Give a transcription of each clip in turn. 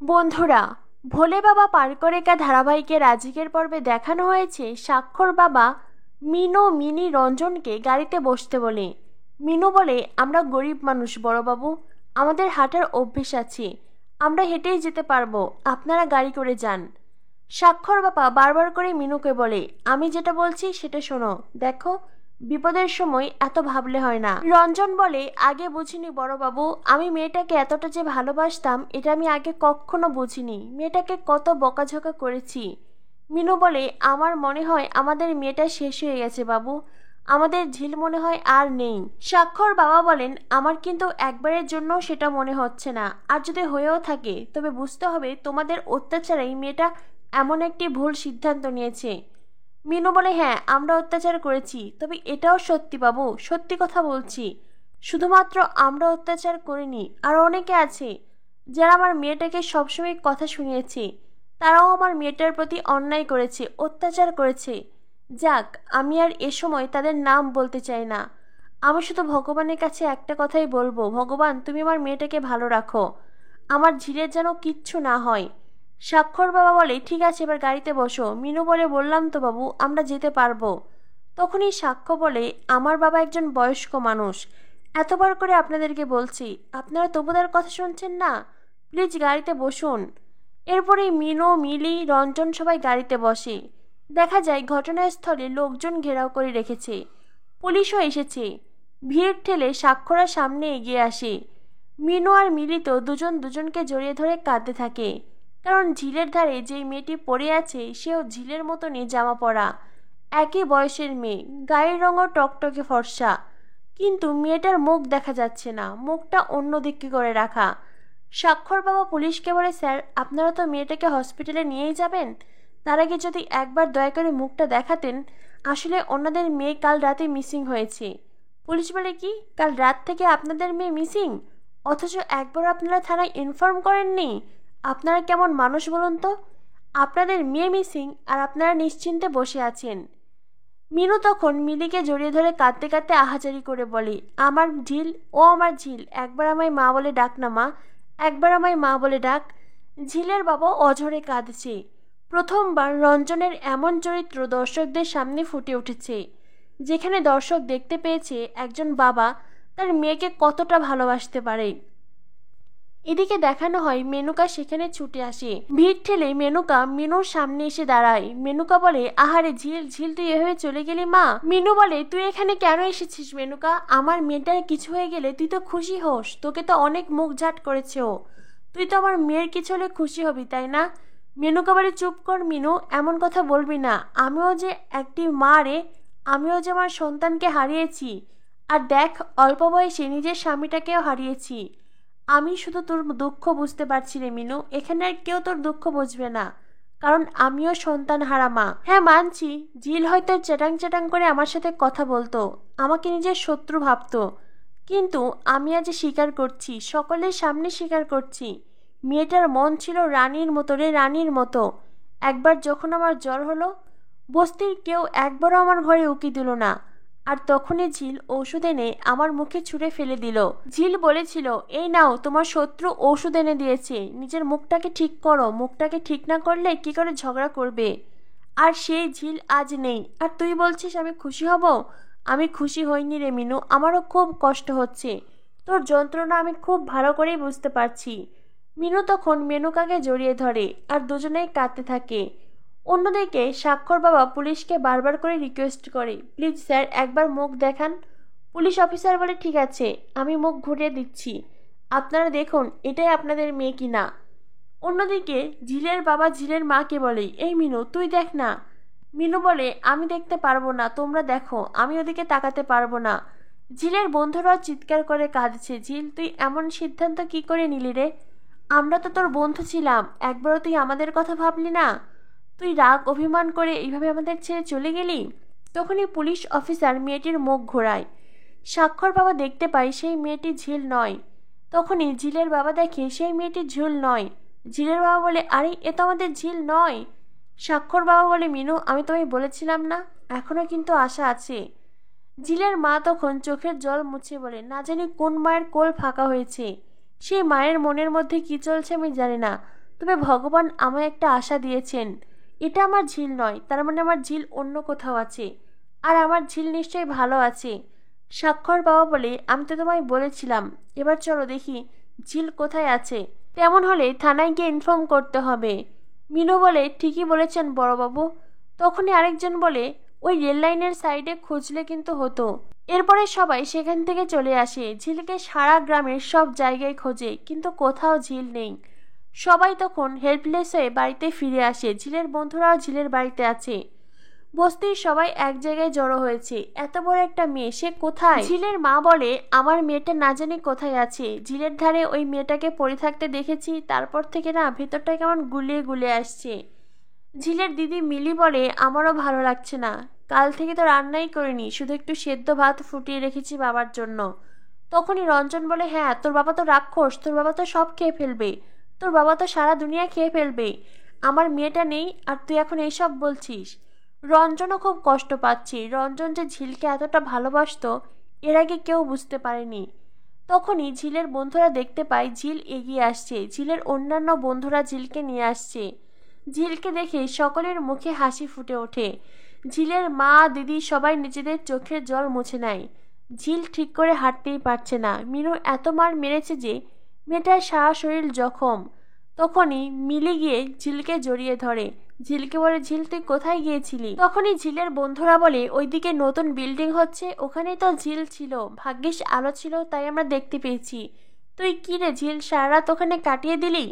বন্ধুরা, ভোলে বাবা পারকরেকা ধারাবাহিকের আজকের পর্বে দেখানো হয়েছে স্বাক্ষর বাবা মিনু মিনি রঞ্জনকে গাড়িতে বসতে বলে। মিনু বলে, আমরা গরিব মানুষ বড়বাবু, আমাদের হাঁটার অভ্যেস আছে, আমরা হেঁটেই যেতে পারবো, আপনারা গাড়ি করে যান। স্বাক্ষর বাবা বারবার করে মিনুকে বলে, আমি যেটা বলছি সেটা শোনো, দেখো বিপদের সময় এত ভাবলে হয় না। রঞ্জন বলে, আগে বুঝিনি বড়বাবু, আমি মেয়েটাকে এতটা যে ভালোবাসতাম এটা আমি আগে কখনো বুঝিনি, মেয়েটাকে কত বকাঝকা করেছি। মিনু বলে, আমার মনে হয় আমাদের মেয়েটা শেষ হয়ে গেছে বাবু, আমাদের ঝিল মনে হয় আর নেই। স্বাক্ষর বাবা বলেন, আমার কিন্তু একবারের জন্য সেটা মনে হচ্ছে না, আর যদি হয়েও থাকে তবে বুঝতে হবে তোমাদের অত্যাচারেই মেয়েটা এমন একটি ভুল সিদ্ধান্ত নিয়েছে। মিনু বলে, হ্যাঁ আমরা অত্যাচার করেছি, তবে এটাও সত্যি বাবু, সত্যি কথা বলছি, শুধুমাত্র আমরা অত্যাচার করিনি, আর অনেকে আছে যারা আমার মেয়েটাকে সবসময় কথা শুনিয়েছে, তারাও আমার মেয়েটার প্রতি অন্যায় করেছে, অত্যাচার করেছে। যাক, আমি আর এ সময় তাদের নাম বলতে চাই না, আমি শুধু ভগবানের কাছে একটা কথাই বলবো, ভগবান তুমি আমার মেয়েটাকে ভালো রাখো, আমার ঝিলের যেন কিচ্ছু না হয়। স্বাক্ষর বাবা বলে, ঠিক আছে এবার গাড়িতে বসো। মিনু বলে, বললাম তো বাবু আমরা যেতে পারবো। তখনই সাক্ষ্য বলে, আমার বাবা একজন বয়স্ক মানুষ, এতবার করে আপনাদেরকে বলছি, আপনারা তবু তার কথা শুনছেন না, প্লিজ গাড়িতে বসুন। এরপরেই মিনু মিলি রঞ্জন সবাই গাড়িতে বসে। দেখা যায় ঘটনাস্থলে লোকজন ঘেরাও করে রেখেছে, পুলিশও এসেছে। ভিড় ঠেলে স্বাক্ষরা সামনে এগিয়ে আসে। মিনু আর মিলি তো দুজন দুজনকে জড়িয়ে ধরে কাঁদতে থাকে, কারণ ঝিলের ধারে যেই মেয়েটি পড়ে আছে সেও ঝিলের মতনই জামা পরা, একই বয়সের মেয়ে, গায়ের রঙও টকটকে ফর্সা, কিন্তু মেয়েটার মুখ দেখা যাচ্ছে না, মুখটা অন্য দিকে করে রাখা। স্বাক্ষর বাবা পুলিশকে বলে, স্যার আপনারা তো মেয়েটাকে হসপিটালে নিয়েই যাবেন, তার আগে যদি একবার দয়া করে মুখটা দেখাতেন, আসলে ওনাদের মেয়ে কাল রাতে মিসিং হয়েছে। পুলিশ বলে, কি কাল রাত থেকে আপনাদের মেয়ে মিসিং, অথচ একবার আপনারা থানায় ইনফর্ম করেননি? আপনারা কেমন মানুষ বলুন তো, আপনাদের মেয়ে মিসিং আর আপনারা নিশ্চিন্তে বসে আছেন। মিনু তখন মিলিকে জড়িয়ে ধরে কাঁদতে কাঁদতে আহাজারি করে বলে, আমার ঝিল, ও আমার ঝিল, একবার আমায় মা বলে ডাক না মা, একবার আমায় মা বলে ডাক। ঝিলের বাবা অঝরে কাঁদছে, প্রথমবার রঞ্জনের এমন চরিত্র দর্শকদের সামনে ফুটে উঠেছে, যেখানে দর্শক দেখতে পেয়েছে একজন বাবা তার মেয়েকে কতটা ভালোবাসতে পারে। এদিকে দেখানো হয় মেনুকা সেখানে ছুটে আসে, ভিড় ঠেলে মেনুকা মিনুর সামনে এসে দাঁড়ায়। মেনুকা বলে, আহারে ঝিল, ঝিল তুই এভাবে চলে গেলি মা। মিনু বলে, তুই এখানে কেন এসেছিস মেনুকা, আমার মেয়েটার কিছু হয়ে গেলে তুই তো খুশি হোস, তোকে তো অনেক মুখ ঝাট করেছে ও, তুই তো আমার মেয়ের কিছু হলে খুশি হবি তাই না? মেনুকা বলে, চুপ কর মিনু, এমন কথা বলবি না, আমিও যে একটি মা রে, আমিও যে আমার সন্তানকে হারিয়েছি, আর দেখ অল্প বয়সে নিজের স্বামীটাকেও হারিয়েছি। আমি শুধু তোর দুঃখ বুঝতে পারছি রে মিনু, এখানে আর কেউ তোর দুঃখ বুঝবে না, কারণ আমিও সন্তান হারা মা। হ্যাঁ মানছি, ঝিল হয়তো চ্যাটাং চ্যাটাং করে আমার সাথে কথা বলতো, আমাকে নিজের শত্রু ভাবতো, কিন্তু আমি আজ স্বীকার করছি, সকলের সামনে স্বীকার করছি, মেয়েটার মন ছিল রানীর মতো রে, রানীর মতো। একবার যখন আমার জ্বর হলো, বস্তির কেউ একবারও আমার ঘরে উকি দিল না, আর তখনই ঝিল ঔষধ এনে আমার মুখে ছুঁড়ে ফেলে দিল। ঝিল বলেছিল, এই নাও তোমার শত্রু ঔষধ এনে দিয়েছে, নিজের মুখটাকে ঠিক করো, মুখটাকে ঠিক না করলে কি করে ঝগড়া করবে। আর সেই ঝিল আজ নেই, আর তুই বলছিস আমি খুশি হব? আমি খুশি হইনি রে মিনু, আমারও খুব কষ্ট হচ্ছে, তোর যন্ত্রণা আমি খুব ভালো করেই বুঝতে পারছি। মিনু তখন মেনুকাকে জড়িয়ে ধরে আর দুজনেই কাঁদতে থাকে। অন্যদিকে স্বাক্ষর বাবা পুলিশকে বারবার করে রিকোয়েস্ট করে, প্লিজ স্যার একবার মুখ দেখান। পুলিশ অফিসার বলে, ঠিক আছে আমি মুখ ঘুরিয়ে দিচ্ছি, আপনারা দেখুন এটাই আপনাদের মেয়ে কিনা। অন্যদিকে ঝিলের বাবা ঝিলের মাকে বলে, এই মিনু তুই দেখ না। মিনু বলে, আমি দেখতে পারবো না, তোমরা দেখো, আমি ওদিকে তাকাতে পারবো না। ঝিলের বন্ধুরাও চিৎকার করে কাঁদছে, ঝিল তুই এমন সিদ্ধান্ত কি করে নিলি রে, আমরা তো তোর বন্ধু ছিলাম, একবারও তুই আমাদের কথা ভাবলি না, তুই রাগ অভিমান করে এইভাবে আমাদের ছেড়ে চলে গেলি। তখনই পুলিশ অফিসার মেয়েটির মুখ ঘোরায়, স্বাক্ষর বাবা দেখতে পায় সেই মেয়েটি ঝিল নয়। তখনই ঝিলের বাবা দেখে সেই মেয়েটি ঝিল নয়। ঝিলের বাবা বলে, আরে এ তো আমাদের ঝিল নয়। স্বাক্ষর বাবা বলে, মিনু আমি তোমায় বলেছিলাম না, এখনো কিন্তু আশা আছে। ঝিলের মা তখন চোখের জল মুছে বলে, না জানি কোন মায়ের কোল ফাঁকা হয়েছে, সেই মায়ের মনের মধ্যে কি চলছে আমি জানি না, তবে ভগবান আমায় একটা আশা দিয়েছেন। এটা আমার ঝিল নয়, তার মানে আমার ঝিল অন্য কোথাও আছে, আর আমার ঝিল নিশ্চয়ই ভালো আছে। স্বাক্ষর বাবা বলে, আমি তো তোমায় বলেছিলাম। এবার চলো দেখি ঝিল কোথায় আছে। তেমন হলে থানায় গিয়ে ইনফর্ম করতে হবে। মিনু বলে, ঠিকই বলেছেন বড়বাবু। তখনই আরেকজন বলে, ওই রেল লাইনের সাইডে খুঁজলে কিন্তু হতো। এরপরে সবাই সেখান থেকে চলে আসে। ঝিলকে সারা গ্রামের সব জায়গায় খোঁজে, কিন্তু কোথাও ঝিল নেই। সবাই তখন হেল্পলেস হয়ে বাড়িতে ফিরে আসে। ঝিলের বন্ধুরাও ঝিলের বাড়িতে আছে। বস্তির সবাই এক জায়গায় জড়ো হয়েছে। এত বড় একটা মেয়ে, সে কোথায়? ঝিলের মা বলে, আমার মেয়েটা না জানি কোথায় আছে। ঝিলের ধারে ওই মেয়েটাকে পড়ে থাকতে দেখেছি, তারপর থেকে না ভেতরটা কেমন গুলিয়ে গুলিয়ে আসছে। ঝিলের দিদি মিলি বলে, আমারও ভালো লাগছে না। কাল থেকে তো রান্নাই করিনি, শুধু একটু সেদ্ধ ভাত ফুটিয়ে রেখেছি বাবার জন্য। তখনই রঞ্জন বলে, হ্যাঁ তোর বাবা তো রাক্ষস, তোর বাবা তো সব খেয়ে ফেলবে, তোর বাবা তো সারা দুনিয়া খেয়ে ফেলবে। আমার মেয়েটা নেই আর তুই এখন এইসব বলছিস। রঞ্জনও খুব কষ্ট পাচ্ছে। রঞ্জন যে ঝিলকে এতটা ভালোবাসতো এর আগে কেউ বুঝতে পারেনি। তখনই ঝিলের বন্ধুরা দেখতে পায় ঝিল এগিয়ে আসছে। ঝিলের অন্যান্য বন্ধুরা ঝিলকে নিয়ে আসছে। ঝিলকে দেখে সকলের মুখে হাসি ফুটে ওঠে। ঝিলের মা দিদি সবাই নিজেদের চোখের জল মুছে নেয়। ঝিল ঠিক করে হাঁটতেই পারছে না। মিনু এত মার মেরেছে যে মেয়েটার সারা শরীর জখম। তখনই মিলি গিয়ে ঝিলকে জড়িয়ে ধরে। ঝিলকে বলে, ঝিল তুই কোথায় গিয়েছিলি? তখনই ঝিলের বন্ধুরা বলে, ওইদিকে নতুন বিল্ডিং হচ্ছে, ওখানেই তো ঝিল ছিল। ভাগ্যিস আলো ছিল তাই আমরা দেখতে পেয়েছি। তুই কি রে ঝিল, সারা রাত ওখানে কাটিয়ে দিলি?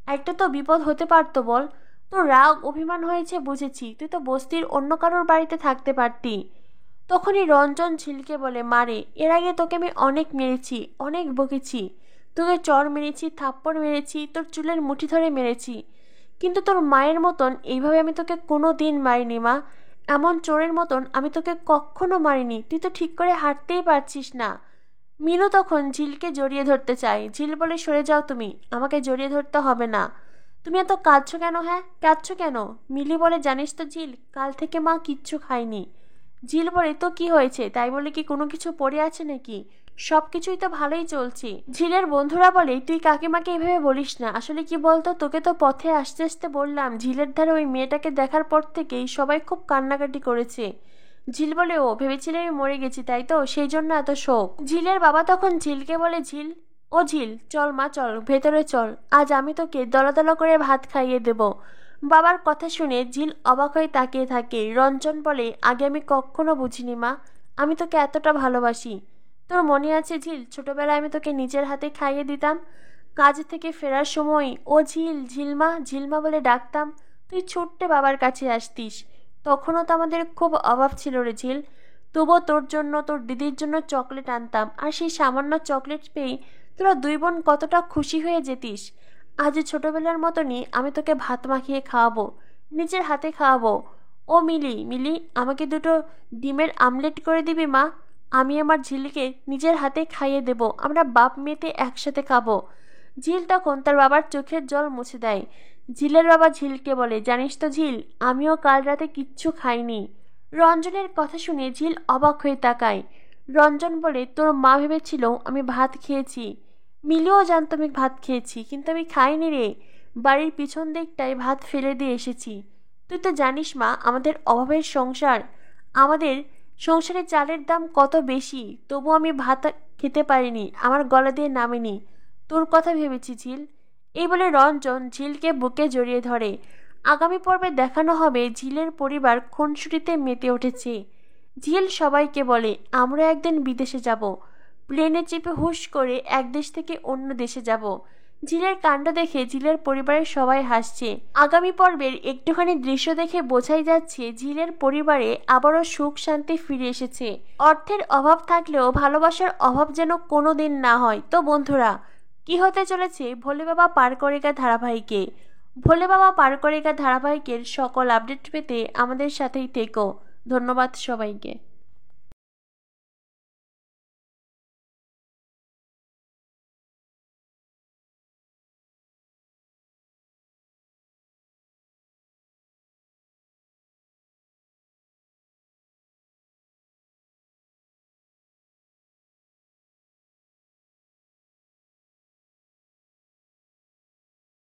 একটা তো বিপদ হতে পারতো বল। তোর রাগ অভিমান হয়েছে বুঝেছি, তুই তো বস্তির অন্য কারোর বাড়িতে থাকতে পারতি। তখনই রঞ্জন ঝিলকে বলে, মারে, এর আগে তোকে আমি অনেক মেরেছি, অনেক বকেছি। তোকে চড় মেরেছি, থাপ্পড় মেরেছি, তোর চুলের মুঠি ধরে মেরেছি, কিন্তু তোর মায়ের মতন এইভাবে আমি তোকে কোনো দিন মারিনি মা। এমন চোরের মতন আমি তোকে কখনো মারিনি। তুই তো ঠিক করে হাঁটতেই পারছিস না। মিনু তখন ঝিলকে জড়িয়ে ধরতে চায়। ঝিল বলে, সরে যাও তুমি, আমাকে জড়িয়ে ধরতে হবে না। তুমি এত কাঁদছো কেন? হ্যাঁ কাঁদছো কেন? মিলি বলে, জানিস তো ঝিল, কাল থেকে মা কিচ্ছু খায়নি। ঝিল বলে, তো কি হয়েছে? তাই বলে কি কোনো কিছু পড়ে আছে নাকি? সবকিছুই তো ভালোই চলছে। ঝিলের বন্ধুরা বলে, তুই কাকিমাকে এইভাবে বলিস না। আসলে কি বলতো, তোকে তো পথে আসতে আসতে বললাম। ঝিলের ধারে ওই মেয়েটাকে দেখার পর থেকেই সবাই খুব কান্নাকাটি করেছে। ঝিল বলে, ও ভেবেছিলে আমি মরে গেছি তাই তো, সেই জন্য এত শোক। ঝিলের বাবা তখন ঝিলকে বলে, ঝিল, ও ঝিল, চল মা চল, ভেতরে চল, আজ আমি তোকে দলা দলা করে ভাত খাইয়ে দেব। বাবার কথা শুনে ঝিল অবাক হয়ে তাকিয়ে থাকে। রঞ্জন বলে, আগে আমি কখনো বুঝিনি মা, আমি তোকে এতটা ভালোবাসি। তোর মনে আছে ঝিল, ছোটবেলায় আমি তোকে নিজের হাতে খাইয়ে দিতাম। কাজ থেকে ফেরার সময় ও ঝিল, ঝিলমা, ঝিলমা বলে ডাকতাম। তুই ছুটতে বাবার কাছে আসতিস। তখনও তো আমাদের খুব অভাব ছিল রে ঝিল, তবুও তোর জন্য, তোর দিদির জন্য চকলেট আনতাম, আর সেই সামান্য চকলেট পেয়ে তোরা দুই বোন কতটা খুশি হয়ে যেতিস। আজ ছোটবেলার মতনই আমি তোকে ভাত মাখিয়ে খাওয়াবো, নিজের হাতে খাওয়াবো। ও মিলি, মিলি, আমাকে দুটো ডিমের আমলেট করে দিবি মা? আমি আমার ঝিলকে নিজের হাতে খাইয়ে দেব, আমরা বাপ মেয়েতে একসাথে খাবো। ঝিল তখন তার বাবার চোখের জল মুছে দেয়। ঝিলের বাবা ঝিলকে বলে, জানিস তো ঝিল, আমিও কাল রাতে কিচ্ছু খাইনি। রঞ্জনের কথা শুনে ঝিল অবাক হয়ে তাকায়। রঞ্জন বলে, তোর মা ভেবেছিল আমি ভাত খেয়েছি। মিলিও জানতো আমি ভাত খেয়েছি, কিন্তু আমি খাইনি রে। বাড়ির পিছন দিকটায় ভাত ফেলে দিয়ে এসেছি। তুই তো জানিস মা, আমাদের অভাবের সংসার, আমাদের সংসারে চালের দাম কত বেশি, তবু আমি ভাত খেতে পারিনি, আমার গলা দিয়ে নামেনি। তোর কথা ভেবেছি ঝিল। এই বলে রঞ্জন ঝিলকে বুকে জড়িয়ে ধরে। আগামী পর্বে দেখানো হবে ঝিলের পরিবার খুনসুটিতে মেতে উঠেছে। ঝিল সবাইকে বলে, আমরা একদিন বিদেশে যাব, প্লেনে চেপে হুশ করে এক দেশ থেকে অন্য দেশে যাব। ঝিলের কাণ্ড দেখে ঝিলের পরিবারের সবাই হাসছে। আগামী পর্বের একটুখানি দৃশ্য দেখে বোঝাই যাচ্ছে ঝিলের পরিবারে আবারও সুখ শান্তি ফিরে এসেছে। অর্থের অভাব থাকলেও ভালোবাসার অভাব যেন কোনো দিন না হয়। তো বন্ধুরা, কি হতে চলেছে ভোলে বাবা পার করেগা ধারাবাহিকে? ভোলে বাবা পার করেগা ধারাবাহিকের সকল আপডেট পেতে আমাদের সাথেই থেকো। ধন্যবাদ সবাইকে।